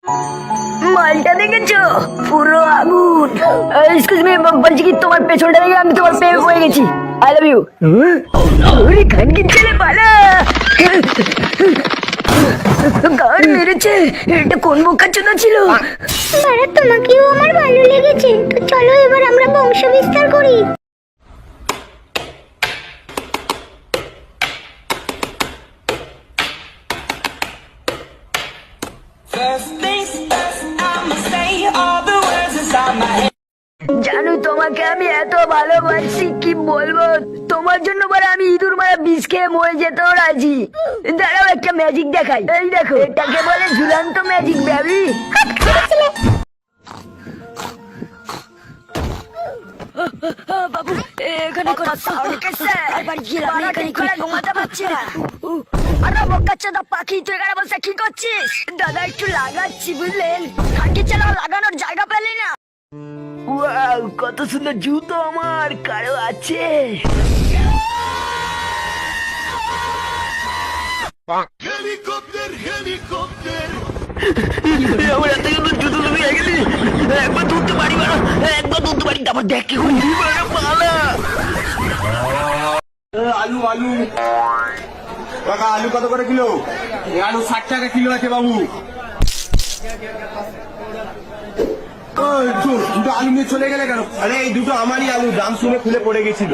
মালটা দেখেছো? পুরো আগুন। এক্সকিউজ মি, বলছি কি তোমার পেছনটা দেখে আমি তোমার প্রেমে পড়ে গেছি। I love you. ওরে খানকির ছেলে পালা। গান মেরেছে। এটা কোন বোকাচোদা ছিল? বাড়া, তোমাকেও আমার ভালো লেগেছে, তো চলো এবার আমরা বংশ বিস্তার করি। First things first, I'ma say all the words inside my head. জানো তোমাকে আমি এত ভালোবাসি কি বলবো। তোমার জন্য বলে আমি ইঁদুর মারা বিষ খেয়ে মরে যেতেও রাজি। দাঁড়াও একটা ম্যাজিক দেখাই। এই দেখো, এটাকে বলে ঝুলন্ত ম্যাজিক বেবি। বাবু এখানে ঘুমাতে পারছি না। আরে বোকাচোদা পাখি, তুই এখানে বসে কি করছিস? দাদা একটু লাগাচ্ছি, বুঝলেন? খানকি ছেলে লাগানোর জায়গা পেলি না। ওয়াও, কত সুন্দর জুতো আমার। কারো আছে? আমার এত সুন্দর জুতো তুমি গেলি। একবার ধরতে পারি, একবার ধরতে পারি, তারপর দেখ কি করি। পালা। আলু আলু কাকা, আলু কত করে কিলো? আলু 60 টাকা কিলো আছে বাবু। দুটো আলু নিয়ে চলে গেলে কেন? আরে এই দুটো আমারই আলু, দাম শুনে খুলে পড়ে গেছিল।